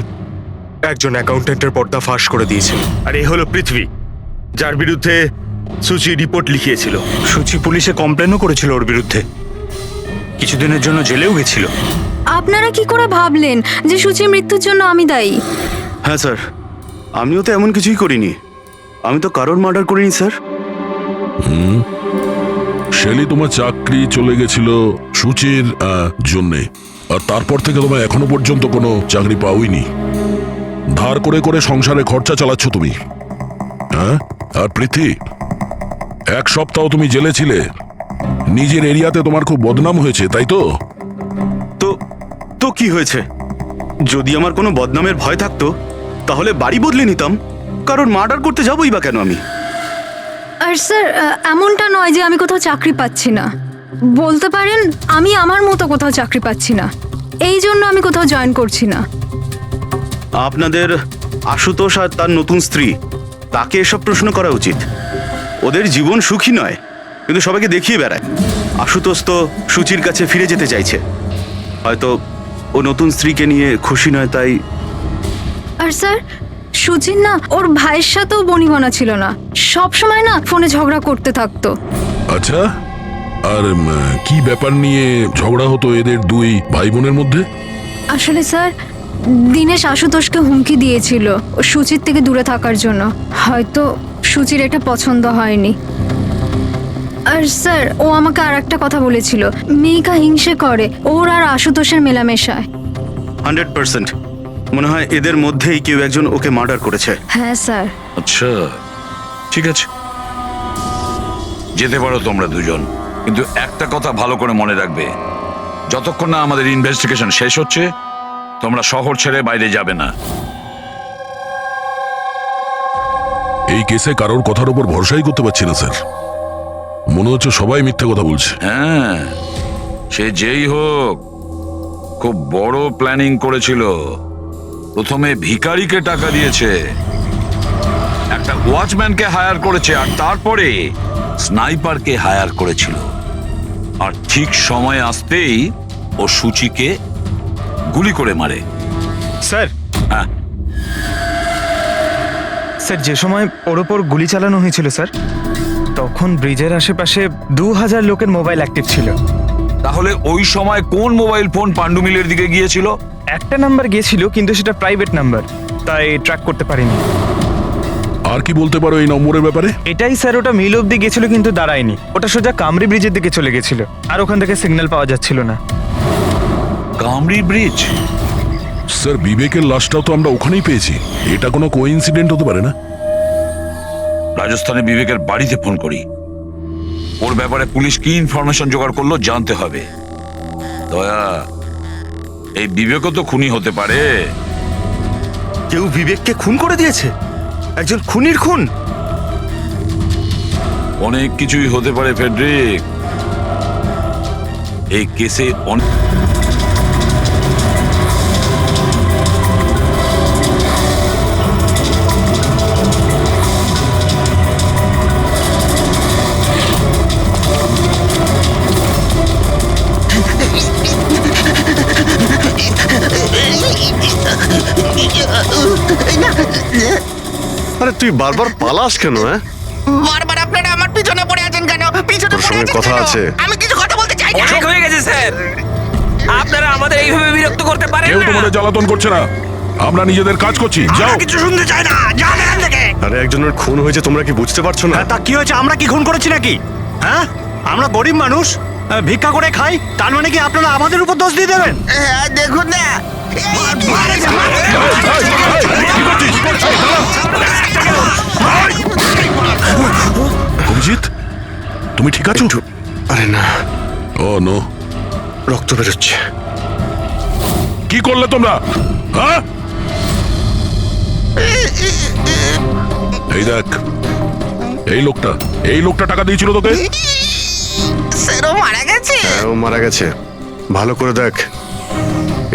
একজন অ্যাকাউন্টেন্টের পর্দা ফাঁস করে দিয়েছিল। আর এ হলো পৃথ্বী, যার বিরুদ্ধে সুচি রিপোর্ট লিখিয়েছিল। সুচি পুলিশে কমপ্লেনও করেছিল ওর বিরুদ্ধে, কিছুদিনের জন্য জেলেও গেছিল। আপনারা কি করে ভাবলেন যে সুচির মৃত্যুর জন্য আমি দায়ী? হ্যাঁ স্যার, আমিও তো এমন কিছুই করিনি, আমি তো কারোর মার্ডার করিনি স্যার। শেলি তোমার চাকরি চলে গেছিল সুচির জন্যে, আর তারপর থেকে তোমার এখনো পর্যন্ত কোনো চাকরি পাওইনি। ধার করে করে সংসারে খরচা চালাচ্ছ তুমি। হ্যাঁ, আর প্রীতি, এক সপ্তাহ তুমি জেলে ছিলে, নিজের এরিয়াতে তোমার খুব বদনাম হয়েছে, তাই তো? তো কি হয়েছে? যদি আমার কোনো বদনামের ভয় থাকতো তাহলে বাড়ি বদলে নিতাম, কারণ মার্ডার করতে যাবোই বা কেন আমি? আর স্যার এমনটা নয় যে আমি কোথাও চাকরি পাচ্ছি না, বলতে পারেন আমি আমার মতো কোথাও চাকরি পাচ্ছি না, এই জন্য আমি কোথাও জয়েন করছি না। আপনাদের আশুতোষ আর তার নতুন স্ত্রী, তাকে এসব প্রশ্ন করা উচিত। ওদের জীবন সুখী নয়, কিন্তু সবাইকে দেখিয়ে বেড়ায়। আশুতোষ তো সুচির কাছে ফিরে যেতে চাইছে, হয়তো ও নতুন স্ত্রীকে নিয়ে খুশি নয়, তাই। আর স্যার সুচির না ওর ভাইয়ের সাথেও বনিবনা ছিল না, সব সময় না ফোনে ঝগড়া করতে থাকতো। আচ্ছা, আর কি ব্যাপার নিয়ে ঝগড়া হতো এদের দুই ভাই বোনের মধ্যে? আসলে স্যার দিনেশ আশুতোষকে হুমকি দিয়েছিল ও সুচির থেকে দূরে থাকার জন্য, হয়তো সুচির এটা পছন্দ হয়নি। আর স্যার ও আমাকে আর একটা কথা বলেছিল, মেয়েকা হিংসে করে ওর আর আশুতোষের মেলামেশায়। 100% মনে হয় এদের মধ্যেই কেউ একজন ওকে মার্ডার করেছে। হ্যাঁ স্যার। আচ্ছা ঠিক আছে, যেতে পারো তোমরা দুজন, কিন্তু একটা কথা ভালো করে মনে রাখবে, যতক্ষণ না আমাদের ইনভেস্টিগেশন শেষ হচ্ছে তোমরা শহর ছেড়ে বাইরে যাবে না। এই কেসে কারোর কথার উপর ভরসাই করতে পারছি না স্যার, মনে হচ্ছে সবাই মিথ্যে কথা বলছে। হ্যাঁ, সে যেই হোক খুব বড় প্ল্যানিং করেছিল, প্রথমে ভিখারিকে টাকা দিয়েছে, একটা ওয়াচম্যানকে হায়ার করেছে, আর তারপরে স্নাইপারকে হায়ার করেছিল। আর ঠিক সময় আসতেই ও সূচিকে গুলি করে মারে। স্যার হ্যাঁ, স্যার যে সময় ওর ওপর গুলি চালানো হয়েছিল স্যার, তখন ব্রিজের আশেপাশে 2000 লোকের মোবাইল অ্যাক্টিভ ছিল। তাহলে ওই সময় কোন মোবাইল ফোন পাণ্ডু মিলের দিকে গিয়েছিল? একটা নাম্বার গিয়েছিল, কিন্তু সেটা প্রাইভেট নাম্বার, তাই ট্র্যাক করতে পারিনি। আর কি বলতে পারো এই নম্বরের ব্যাপারে? এটাই স্যার, ওটা মিল অব্দি গেছিল কিন্তু দাঁড়ায়নি, ওটা সোজা কামরি ব্রিজের দিকে চলে গেছিল, আর ওখান থেকে সিগন্যাল পাওয়া যাচ্ছিল না। কামরি ব্রিজ? স্যার বিবেকের লাশটাও তো আমরা ওখানেই পেয়েছি, এটা কোনো কোইন্সিডেন্ট হতে পারে না? রাজস্থানে বিবেকের বাড়িতে ফোন করি, ওর ব্যাপারে পুলিশ কি ইনফরমেশন জোগাড় করলো জানতে হবে। দয়া, এই বিবেকও তো খুনি হতে পারে। কেউ বিবেককে খুন করে দিয়েছে? একজন খুনির খুন? অনেক কিছুই হতে পারে ফেডরিক, এই কেসে অনেক। আরে তুই বারবার পালাস কেন? হ্যাঁ, বারবার আপনারা আমার পিছনে পড়ে আছেন কেন? পিছনে তোর পড়ে সঙ্গে আছেন কথা কেন? আছে। আমি কিছু কথা বলতে চাই না। অনেক হয়ে গেছে স্যার, আপনারা আমাদের এইভাবে বিরক্ত করতে পারেন কেউ না। তোমাদের জ্বালাতন করছে না, আমরা নিজেদের কাজ করছি, যাও। কিছু শুনতে চাই না, যান এখান থেকে। আরে একজনের খুন হয়েছে, তোমরা কি বুঝতে পারছো না? তা কি হয়েছে? আমরা কি খুন করেছি নাকি? হ্যাঁ, আমরা গরিব মানুষ, ভিক্ষা করে খাই, তার মানে কি আপনারা আমাদের উপর দোষ দিয়ে দেবেন? হ্যাঁ, দেখুন না। অভিজিৎ, তুমি ঠিক আছো? আরে না, ও নো, রক্ত বেরোচ্ছে। কি করলে তোমরা? হ্যাঁ, এই দেখ, এই লোকটা টাকা দিয়েছিল তোকে। স্যার, ও মারা গেছে? হ্যাঁ, ও মারা গেছে। ভালো করে দেখ,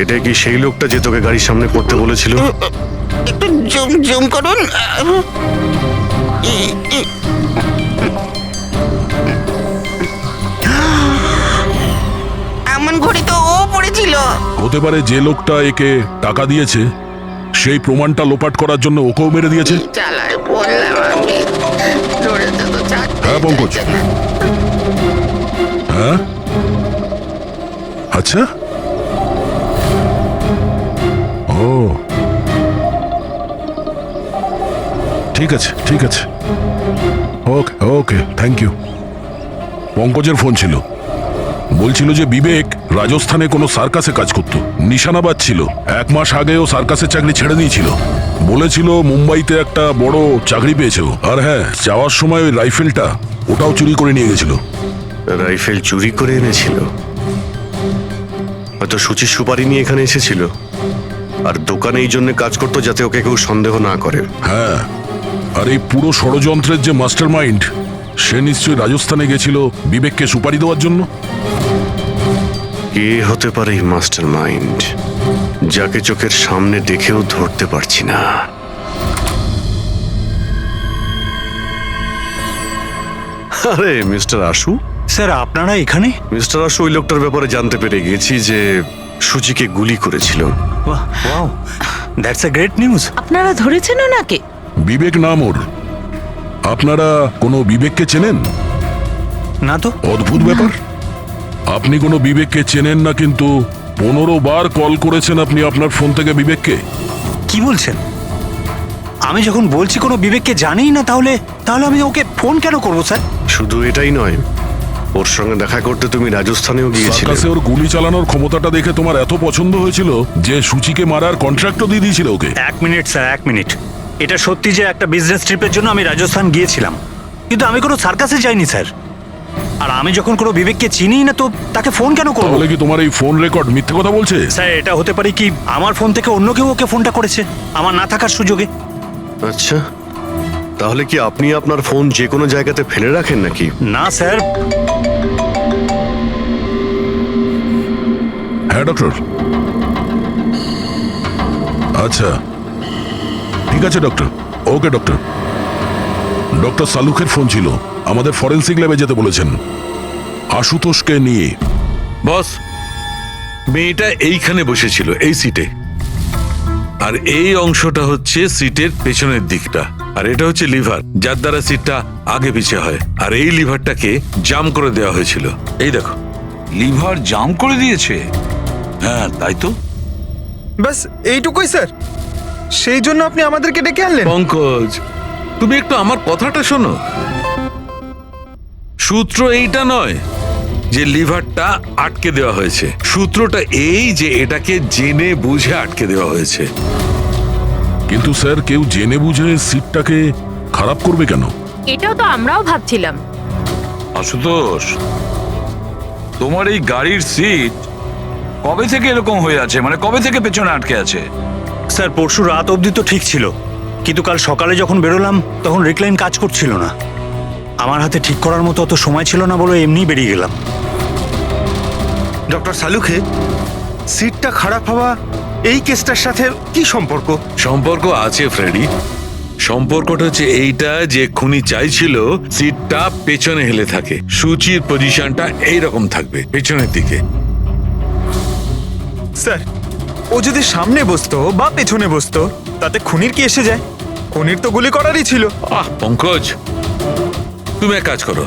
এটা কি সেই লোকটা যে তোকে গাড়ির সামনে করতে বলেছিল? একটু জুম জুম করুন। এমন ঘড়ি তো ও পড়েছিল। হতে পারে যে লোকটা একে টাকা দিয়েছে সেই প্রমাণটা লোপাট করার জন্য ওকেও মেরে দিয়েছে। চালায় বললাম আমি, ধরেছে তো চাকরি। হ্যাঁ পঙ্কজ, হ্যাঁ, আচ্ছা, ও ঠিক আছে, ঠিক আছে, ওকে ওকে, থ্যাংক ইউ। পঙ্কজের ফোন ছিল, বলছিল যে বিবেক রাজস্থানে কোনো সার্কাসে কাজ করত, নিশানাবাদ ছিল। 1 মাস আগে ও সার্কাসের চাকরি ছেড়ে দিয়েছিল, বলেছিল মুম্বাইতে একটা বড় চাকরি পেয়েছে ও। আর হ্যাঁ, যাওয়ার সময় ওই রাইফেলটা ওটাও চুরি করে নিয়ে গেছিল। রাইফেল চুরি করে এনেছিল? হয়তো সুচির সুপারি নিয়ে এখানে এসেছিল, আর দোকানে এই জন্য কাজ করতো যাতে ওকে কেউ সন্দেহ না করে। হ্যাঁ, আর এই পুরো ষড়যন্ত্রের যে মাস্টার মাইন্ড, সে নিশ্চয়ই রাজস্থানে গেছিল বিবেককে সুপারি দেওয়ার জন্য। কে হতে পারে এই মাস্টার মাইন্ড, যাকে চোখের সামনে দেখেও ধরতে পারছি না? আরে মিস্টার আশু। স্যার আপনারা এখানে? মিস্টার আশু, ওই লোকটার ব্যাপারে জানতে পেরে গেছি যে সুচিকে গুলি করেছিল। Wow, that's a great news. আপনারা ধরেছেন ওনাকে? বিবেক নাম ওর। আপনারা কোনো বিবেককে চেনেন? না তো। অদ্ভুত ব্যাপার, আপনি কোনো বিবেককে চেনেন না, কিন্তু 15 বার কল করেছেন আপনি আপনার ফোন থেকে বিবেককে। কি বলছেন? আমি যখন বলছি কোনো বিবেককে জানিই না, তাহলে আমি ওকে ফোন কেন করবো স্যার? শুধু এটাই নয়, ওর সঙ্গে দেখা করতে তুমি রাজস্থানেও গিয়েছিলে। সার্কাসে ওর গুলি চালানোর ক্ষমতাটা দেখে তোমার এত পছন্দ হয়েছিল যে সুচিকে মারার কন্ট্রাক্টও দিয়ে দিয়েছিল ওকে। 1 মিনিট স্যার, 1 মিনিট। এটা সত্যি যে একটা বিজনেস ট্রিপের জন্য আমি রাজস্থান গিয়েছিলাম, কিন্তু আমি কোনো সার্কাসে যাইনি স্যার। আর আমি যখন কোনো বিবেককে চিনি না, তো তাকে ফোন কেন করবো? তাহলে কি তোমার এই ফোন রেকর্ড মিথ্যে কথা বলছে? স্যার, এটা হতে পারে কি আমার ফোন থেকে অন্য কেউ ওকে ফোনটা করেছে আমার না থাকার সুযোগে। আচ্ছা, তাহলে কি আপনি আপনার ফোন যে কোনো জায়গাতে ফেলে রাখেন নাকি? না স্যার। হ্যাঁ ডক্টর, আচ্ছা ঠিক আছে ডক্টর। ওকে ডক্টর। ডক্টর সালুকের ফোন ছিল, আমাদের ফরেন্সিক ল্যাবে যেতে বলেছেন আশুতোষকে নিয়ে। বস, মেয়েটা এইখানে বসেছিল এই সিটে, আর এই অংশটা হচ্ছে সিটের পেছনের দিকটা, আর এটা হচ্ছে লিভার যার দ্বারা সিটটা আগে পিছে হয়, আর এই লিভারটাকে জাম করে দেওয়া হয়েছিল। এই দেখো। লিভার জাম করে দিয়েছে? হ্যাঁ তাই তো। বাস এইটুকুই স্যার, সেই জন্য আপনি আমাদেরকে ডেকে আনলেন? পঙ্কজ, তুমি একটু আমার কথাটা শোনো। সূত্র এইটা নয় যে লিভারটা আটকে দেওয়া হয়েছে, সূত্রটা এই যে এটাকে জেনে বুঝে আটকে দেওয়া হয়েছে। কিন্তু স্যার কেউ জেনে বুঝে সিটটাকে খারাপ করবে কেন? এটাও তো আমরাও ভাবছিলাম। আশুতোষ, তোমার এই গাড়ির সিট কবে থেকে এরকম হয়ে আছে? মানে কবে থেকে পেছনে আটকে আছে? স্যার পরশু রাত অবধি তো ঠিক ছিল, কিন্তু কাল সকালে যখন বেরোলাম তখন রিক্লাইন কাজ করছিল না। আমার হাতে ঠিক করার মতো অত সময় ছিল না বলে এমনি বেরিয়ে গেলাম। ডক্টর সালুকে, সিটটা খারাপ হওয়া এই কেসটার সাথে কি সম্পর্ক? সম্পর্ক আছে ফ্রেডি। সম্পর্কটা হচ্ছে এইটা যে খুনি চাইছিল সিটটা পেছনে হেলে থাকে, সূচির পজিশনটা এইরকম থাকবে পেছনের দিকে। স্যার, ও যদি সামনে বসতো বা পেছনে বসতো তাতে খুনির কি এসে যায়? খুনির তো গুলি করারই ছিল। পঙ্কজ, তুমি এক কাজ করো,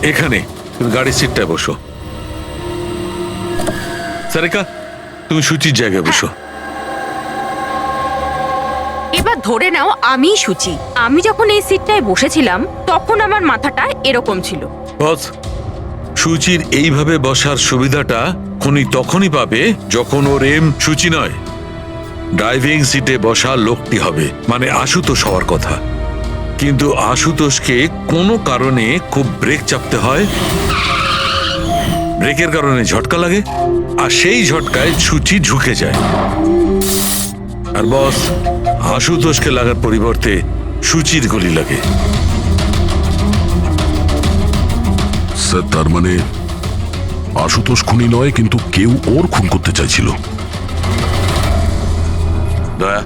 এখানে তুমি গাড়ির সিটটায় বসো। সারিকা, তুমি সূচির জায়গায় বসো। এবার ধরে নাও আমি সুচি, আমি যখন এই সিটটায় বসেছিলাম তখন আমার মাথাটা এরকম ছিল। বস, সূচির এইভাবে বসার সুবিধাটা খুনি তখনই পাবে যখন ওর এম সূচি নয়, ড্রাইভিং সিটে বসা লোকটি হবে, মানে আশুতোষ হওয়ার কথা। কিন্তু আশুতোষকে কোনো কারণে খুব ব্রেক চাপতে হয়, ব্রেকের কারণে ঝটকা লাগে, আর সেই ঝটকায় সূচি ঝুঁকে যায়। আর বস, আশুতোষকে লাগার পরিবর্তে সূচির গুলি লাগে। স্যার তার মানে আশুতোষ খুনি নয়, কিন্তু কেউ ওর খুন করতে চাইছিল। দয়া,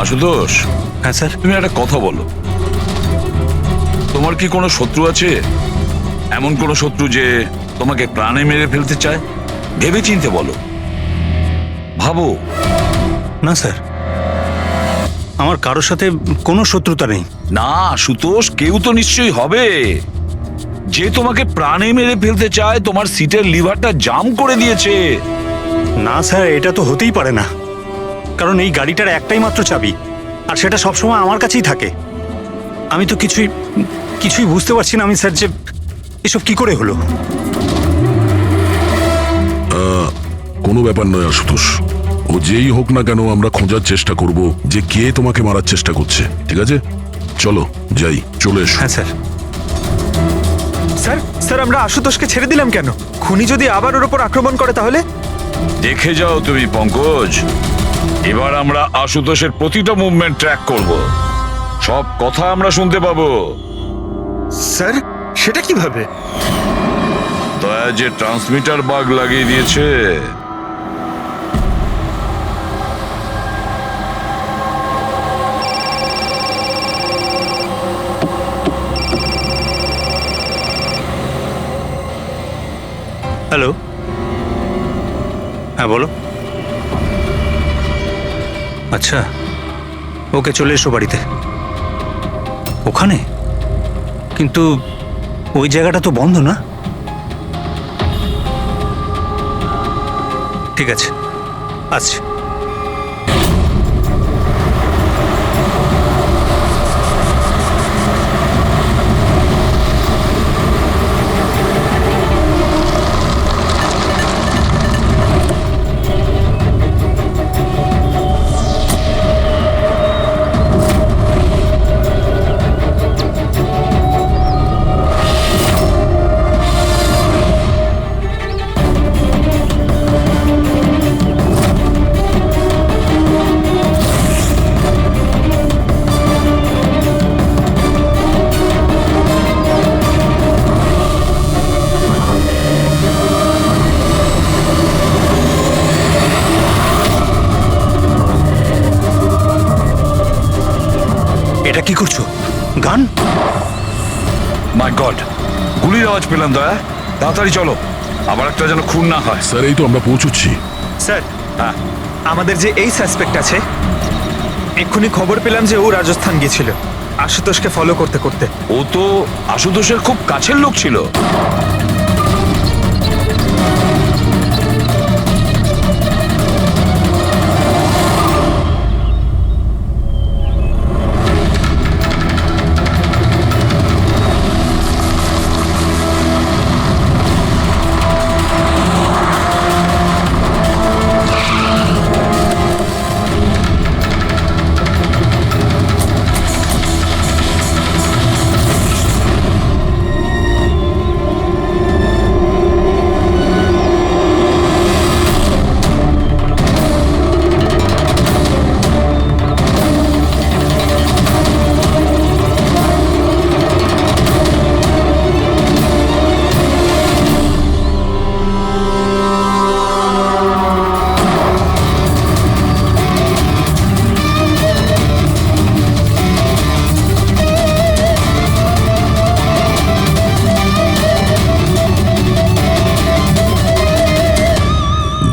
আশুতোষ। হ্যাঁ স্যার। তুমি একটা কথা বলো, তোমার কি কোনো শত্রু আছে? এমন কোনো শত্রু যে তোমাকে প্রাণে মেরে ফেলতে চায়? ভেবে চিনতে বলো, ভাবো। না স্যার, আমার কারোর সাথে কোনো শত্রুতা নেই। না আশুতোষ, কেউ তো নিশ্চয়ই হবে যে তোমাকে প্রাণে মেরে ফেলতে চায়, তোমার সিটের লিভারটা জাম করে দিয়েছে। না স্যার, এটা তো হতেই পারে না, কারণ এই গাড়িটার একটাই মাত্র চাবি, আর সেটা সবসময় আমার কাছেই থাকে। আমি তো কিছুই বুঝতে পারছি না আমি স্যার, যে এসব কি করে হলো। কোনো ব্যাপার নয় আশুতোষ, ও যেই হোক না কেন আমরা খোঁজার চেষ্টা করব যে কে তোমাকে মারার চেষ্টা করছে। ঠিক আছে, চলো যাই, চলে এসো। হ্যাঁ স্যার। স্যার স্যার, আমরা আশুতোষকে ছেড়ে দিলাম কেন? খুনি যদি আবার ওর উপর আক্রমণ করে তাহলে? দেখে যাও তুমি পঙ্কজ, এবার আমরা আশুতোষের প্রতিটা মুভমেন্ট ট্র্যাক করব, সব কথা আমরা শুনতে পাবো। স্যার, সেটা কিভাবে? দয়া যে ট্রান্সমিটার বাগ লাগিয়ে দিয়েছে। হ্যালো, হ্যাঁ বলো। আচ্ছা, ওকে চলে এসো বাড়িতে। ওখানে? কিন্তু ওই জায়গাটা তো বন্ধ না? ঠিক আছে, আসছি। এটা কি করছো? গান? মাই গড, গুলির আওয়াজ পেলাম দয়া। তাড়াতাড়ি চলো, আবার একটা যেন খুন না হয়। স্যার এই তো আমরা পৌঁছচ্ছি। স্যার হ্যাঁ, আমাদের যে এই সাসপেক্ট আছে, এক্ষুনি খবর পেলাম যে ও রাজস্থান গিয়েছিল আশুতোষকে ফলো করতে করতে। ও তো আশুতোষের খুব কাছের লোক ছিল।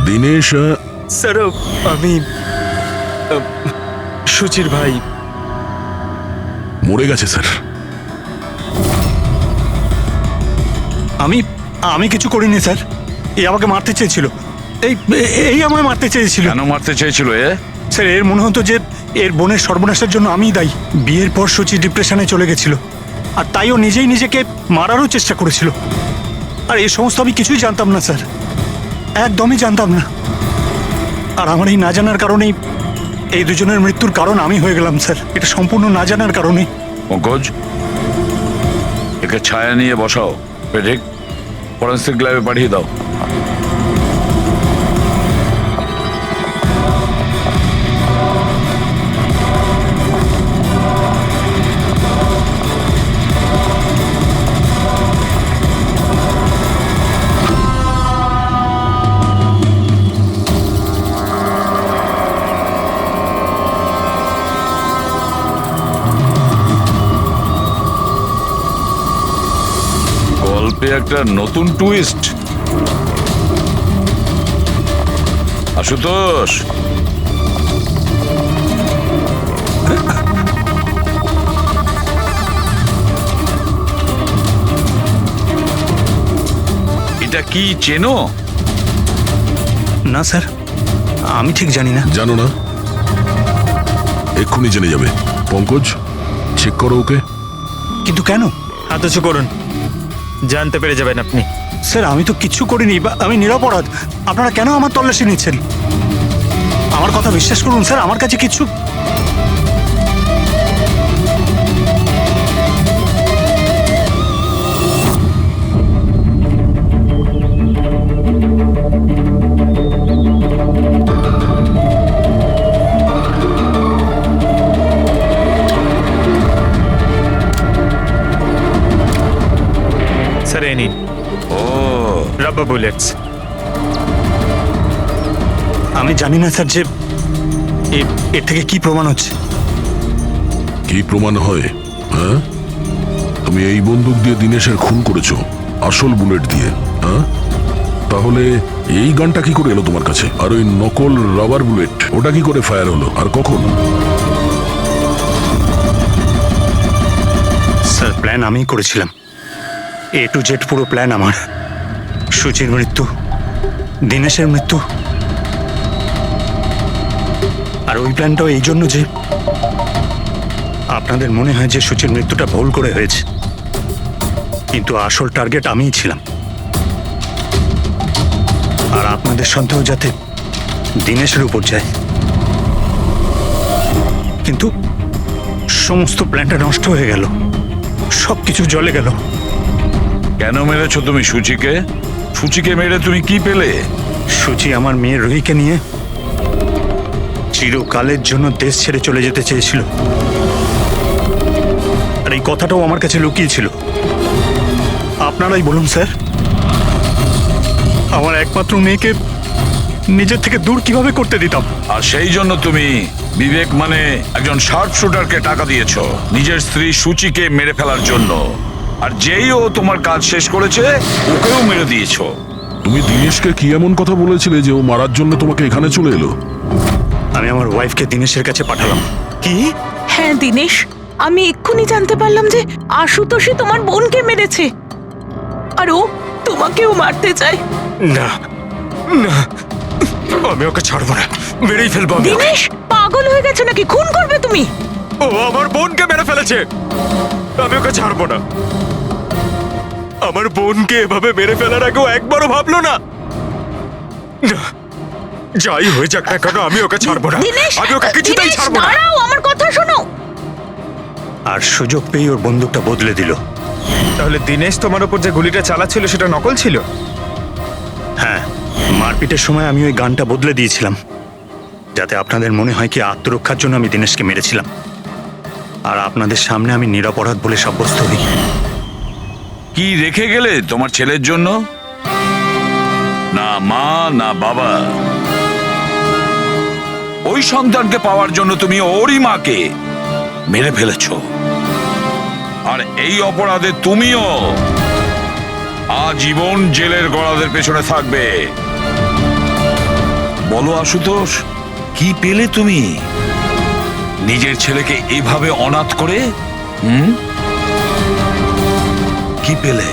দিনেশ স্যার আমি সুচির ভাই। মরে গেছে স্যার। আমি কিছু করিনি স্যার। এ আমাকে মারতে চেয়েছিল। এই আমায় মারতে চেয়েছিল। কেন মারতে চেয়েছিল এ? স্যার এর মনে হতো যে এর বোনের সর্বনাশের জন্য আমিই দায়ী। বিয়ের পর সুচি ডিপ্রেশনে চলে গেছিল, আর তাই ও নিজেই নিজেকে মারারও চেষ্টা করেছিল। আর এই সমস্ত আমি কিছুই জানতাম না স্যার, একদমই জানতাম না। আর আমার এই না জানার কারণেই এই দুজনের মৃত্যুর কারণ আমি হয়ে গেলাম স্যার। এটা সম্পূর্ণ না জানার কারণে। পঙ্কজ, একে ছায়া নিয়ে বসাও, পেটেক ফরেন্সিক ল্যাবে পাঠিয়ে দাও। গল্পে একটা নতুন টুইস্ট। আশুতোষ, এটা কি চেনো? না স্যার, আমি ঠিক জানি না। জানো না? এক্ষুনি জেনে যাবে। পঙ্কজ, চেক করো ওকে। কিন্তু কেন? হাতছু করুন, জানতে পেরে যাবেন আপনি। স্যার আমি তো কিচ্ছু করিনি, আমি নিরপরাধ। আপনারা কেন আমার তল্লাশি নিচ্ছেন? আমার কথা বিশ্বাস করুন স্যার, আমার কাছে কিচ্ছু। স্যার এই নিন ও, রাবার বুলেটস। আমি জানি না স্যার যে এর থেকে কি প্রমাণ হচ্ছে। কি প্রমাণ হয়? হ্যাঁ, তুমি এই বন্দুক দিয়ে দিনেশের খুন করেছো, আসল বুলেট দিয়ে। হ্যাঁ, তাহলে এই গানটা কি করে এলো তোমার কাছে? আর ওই নকল রাবার বুলেট, ওটা কি করে ফায়ার হলো আর কখন? স্যার প্ল্যান আমিই করেছিলাম। A to Z পুরো প্ল্যান আমার। সুচির মৃত্যু, দিনেশের মৃত্যু, আর ওই প্ল্যানটাও এই জন্য যে আপনাদের মনে হয় যে সুচির মৃত্যুটা ভুল করে হয়েছে, কিন্তু আসল টার্গেট আমিই ছিলাম। আর আপনাদের সন্দেহ যাতে দিনেশের উপর যায়। কিন্তু সমস্ত প্ল্যানটা নষ্ট হয়ে গেল, সবকিছু জলে গেল। কেন মেরেছো তুমি সুচিকে? সুচিকে মেরে তুমি কি পেলে? সুচি আমার মেয়ে রুহিকে নিয়ে চিরকালের জন্য দেশ ছেড়ে চলে যেতে চেয়েছিল, আর এই কথাটাও আমার কাছে লুকিয়েছিল। আপনারাই বলুন স্যার, আমার একমাত্র মেয়েকে নিজের থেকে দূর কিভাবে করতে দিতাম। আর সেই জন্য তুমি বিবেক মানে একজন শার্প শুটারকে টাকা দিয়েছো নিজের স্ত্রী সূচিকে মেরে ফেলার জন্য, আর যেই ও তোমার কাজ শেষ করেছে ওকেও মেরে দিয়েছো। তুমি দিনেশকে কি এমন কথা বলেছিলে যে ও মারার জন্য তোমাকে এখানে চলে এলো? আমি আমার ওয়াইফকে দিনেশের কাছে পাঠালাম। কি? হ্যাঁ দিনেশ, আমি এক্ষুনি জানতে পারলাম যে আশুতোষই তোমার বোনকে মেরেছে আর ও তোমাকেও মারতে চায়। না না, আমি ওকে ছাড়বো না, মেরেই ফেলবো আমি ওকে। দিনেশ পাগল হয়ে গেছো নাকি? খুন করবে তুমি? ও আমার বোনকে মেরে ফেলেছে, আমি ওকে ছাড়বো না। আমার বোনকে এভাবে মেরে ফেলার আগেও একবারও ভাবলো না। না, যাই হয়ে যাক না কেন আমি ওকে ছাড়বো না, দিনেশ, আমি ওকে কিছুতেই দিনেশ, ছাড়বো না। দাঁড়াও, আমার কথা শোনো। আর সুযোগ পেয়ে ওর বন্দুকটা বদলে দিল। তাহলে দিনেশ তোমার উপর যে গুলিটা চালাচ্ছিল সেটা নকল ছিল? হ্যাঁ, মারপিটের সময় আমি ওই গানটা বদলে দিয়েছিলাম যাতে আপনাদের মনে হয় কি আত্মরক্ষার জন্য আমি দিনেশকে মেরেছিলাম, আর আপনাদের সামনে আমি নিরপরাধ বলে সাব্যস্ত হই। কি রেখে গেলে তোমার ছেলের জন্য? না মা না বাবা। ওই সন্তানকে পাওয়ার জন্য তুমি ওরই মাকে মেরে ফেলেছো, আর এই অপরাধে তুমিও আজীবন জেলের গড়াদের পেছনে থাকবে। বলো আশুতোষ, কি পেলে তুমি নিজের ছেলেকে এইভাবে অনাথ করে? কি পেলে?